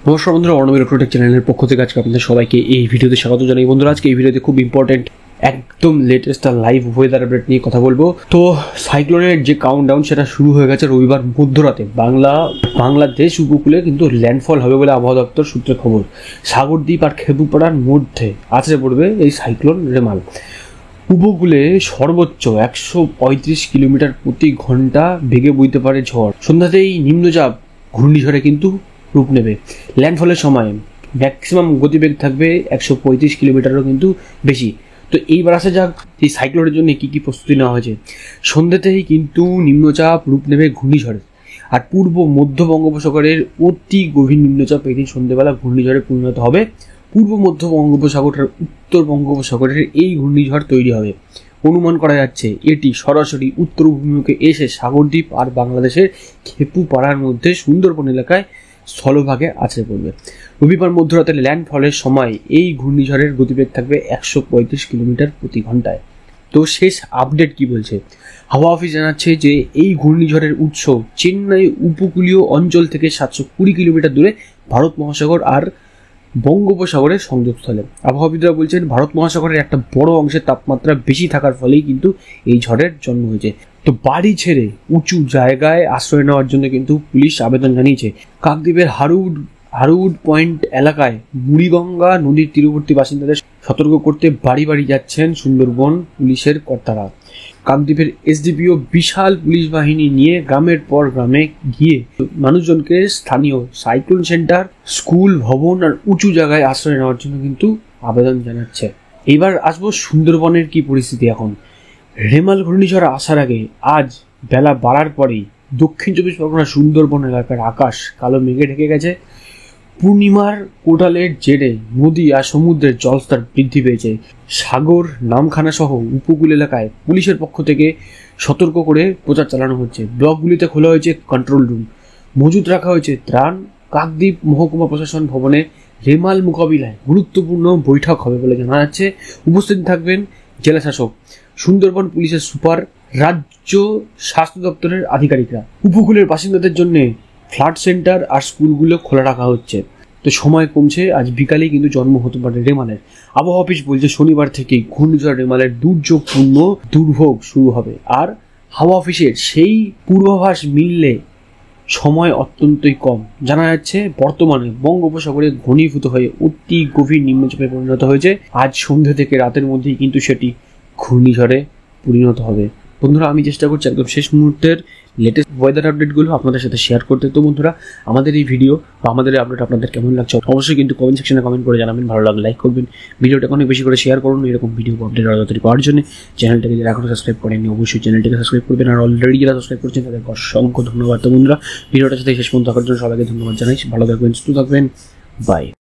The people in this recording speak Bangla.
নমস্কার বন্ধুরা, অর্ণব ইলেকট্রনিক চ্যানেলের পক্ষ থেকে আজকে আপনাদের সবাইকে এই ভিডিওতে স্বাগত জানাই। বন্ধুরা, আজকে এই ভিডিওতে খুব ইম্পর্টেন্ট একদম লেটেস্ট লাইভ ওয়েদার আপডেট নিয়ে কথা বলবো। তো সাইক্লোনের যে কাউন্টডাউন সেটা শুরু হয়ে গেছে রবিবার মধ্যরাতে। বাংলাদেশ উপকূলে কিন্তু ল্যান্ডফল হবে বলে আবহাওয়া দপ্তর সূত্রে খবর। সাগরদ্বীপ আর খেপুপাড়ার মধ্যে আছড়ে পড়বে এই সাইক্লোন রেমাল। উপকূলে সর্বোচ্চ 135 কিলোমিটার প্রতি ঘন্টা বেগে বইতে পারে ঝড়। সন্ধ্যাতেই নিম্নচাপ ঘূর্ণিঝড়ে কিন্তু রূপ নেবে। ল্যান্ডফলের সময় ম্যাক্সিমাম গতিবেগ থাকবে 135 কিলোমিটারও কিন্তু বেশি। তো এইবার আসা যাক এই সাইক্লোনের জন্য কী কী প্রস্তুতি নেওয়া হয়েছে। সন্ধ্যাতেই কিন্তু নিম্নচাপ রূপ নেবে ঘূর্ণিঝড়ে, আর পূর্ব মধ্য বঙ্গোপসাগরের অতি গভীর নিম্নচাপ এদিন সন্ধ্যেবেলা ঘূর্ণিঝড়ে পরিণত হবে। পূর্ব মধ্য বঙ্গোপসাগর আর উত্তর বঙ্গোপসাগরের এই ঘূর্ণিঝড় তৈরি হবে। অনুমান করা যাচ্ছে এটি সরাসরি উত্তর অভিমুখে এসে সাগরদ্বীপ আর বাংলাদেশের খেপুপাড়ার মধ্যে সুন্দরবন এলাকায় স্থলভাগে আছড়ে পড়বে। রবিবার মধ্যরাতে ল্যান্ডফলের সময় এই ঘূর্ণিঝড়ের গতিবেগ থাকবে 135 কিলোমিটার প্রতি ঘন্টায়। তো শেষ আপডেট কি বলছে? হাওয়া অফিস জানাচ্ছে যে এই ঘূর্ণিঝড়ের উৎস চেন্নাই উপকূলীয় অঞ্চল থেকে 720 কিলোমিটার দূরে ভারত মহাসাগর আর বঙ্গোপসাগরের সংযোগস্থলে। আবহাওয়াবিদরা বলছেন ভারত মহাসাগরের একটা বড় অংশের তাপমাত্রা বেশি থাকার ফলেই কিন্তু এই ঝড়ের জন্ম হয়েছে। তো বাড়ি ছেড়ে উঁচু জায়গায় আশ্রয় নেওয়ার জন্য কিন্তু পুলিশ আবেদন জানিয়েছে। কাকদ্বীপের হারউড পয়েন্ট এলাকায় বুড়িগঙ্গা নদীর তীরবর্তী বাসিন্দাদের সতর্ক করতে বাড়ি বাড়ি যাচ্ছেন সুন্দরবন পুলিশের কর্তারা। কাকদ্বীপের এসডিপিও বিশাল পুলিশ বাহিনী নিয়ে গ্রামের পর গ্রামে গিয়ে মানুষজনকে স্থানীয় সাইক্লোন সেন্টার, স্কুল, ভবন আর উঁচু জায়গায় আশ্রয় নেওয়ার জন্য কিন্তু আবেদন জানাচ্ছে। এবার আসবো সুন্দরবনের কি পরিস্থিতি এখন। রেমাল ঘূর্ণিঝড় আসার আগে আজ বেলা বাড়ার পরেই দক্ষিণ 24 পরগনা সুন্দরবন এলাকার আকাশ কালো মেঘে ঢেকে গেছে। পূর্ণিমার কোটালের জেরে নদী আর সমুদ্রের জলস্তর বৃদ্ধি পেয়েছে। সাগর, নামখানা সহ উপকূল এলাকায় পুলিশের পক্ষ থেকে সতর্ক করে প্রচার চালানো হচ্ছে। ব্লকগুলিতে খোলা হয়েছে কন্ট্রোল রুম, মজুত রাখা হয়েছে ত্রাণ। কাকদ্বীপ মহকুমা প্রশাসন ভবনে রেমাল মোকাবিলায় গুরুত্বপূর্ণ বৈঠক হবে বলে জানা যাচ্ছে। উপস্থিত থাকবেন জেলা শাসক, সুন্দরবন পুলিশের সুপার, রাজ্য স্বাস্থ্য দপ্তরের আধিকারিকরা। উপকূলের বাসিন্দাদের জন্য ফ্লাড সেন্টার আর স্কুলগুলো খোলা রাখা হচ্ছে। তো সময় কমছে, আজ বিকালেই কিন্তু জন্ম হতে পারে রেমালের। আবহাওয়া অফিস বলছে শনিবার থেকেই ঘূর্ণিঝড় রেমালের দুর্যোগপূর্ণ দুর্ভোগ শুরু হবে। আর হাওয়া অফিসের সেই পূর্বাভাস মিললে সময় অত্যন্তই কম। জানা যাচ্ছে বর্তমানে বঙ্গোপসাগরে ঘনীভূত হয়ে অতি গভীর নিম্নচাপে পরিণত হয়েছে। আজ সন্ধ্যে থেকে রাতের মধ্যেই কিন্তু সেটি ঘূর্ণিঝড়ে পরিণত হবে। বন্ধুরা, আমি চেষ্টা করছি একদম শেষ মুহূর্তের লেটেস্ট ওয়েদার আপডেটগুলো আপনাদের সাথে শেয়ার করতে। তো বন্ধুরা, আমাদের এই ভিডিও বা আমাদের এই আপডেট আপনাদের কেমন লাগছে অবশ্যই কিন্তু কমেন্ট সেকশনে কমেন্ট করে জানাবেন। ভালো লাগলে লাইক করবেন, ভিডিওটা অনেক বেশি করে শেয়ার করুন। এরকম ভিডিও আপডেট তাড়াতাড়ি পাওয়ার জন্য চ্যানেলটাকে যারা এখনো সাবস্ক্রাইব করেননি অবশ্যই চ্যানেলটাকে সাবস্ক্রাইব করবেন। আর অলরেডি যারা সাবস্ক্রাইব করছেন তাদেরকে অসংখ্য ধন্যবাদ। তো বন্ধুরা, ভিডিওটার সাথে শেষ পর্যন্ত থাকার জন্য সবাইকে ধন্যবাদ জানাই। ভালো থাকবেন, সুস্থ থাকবেন, বাই।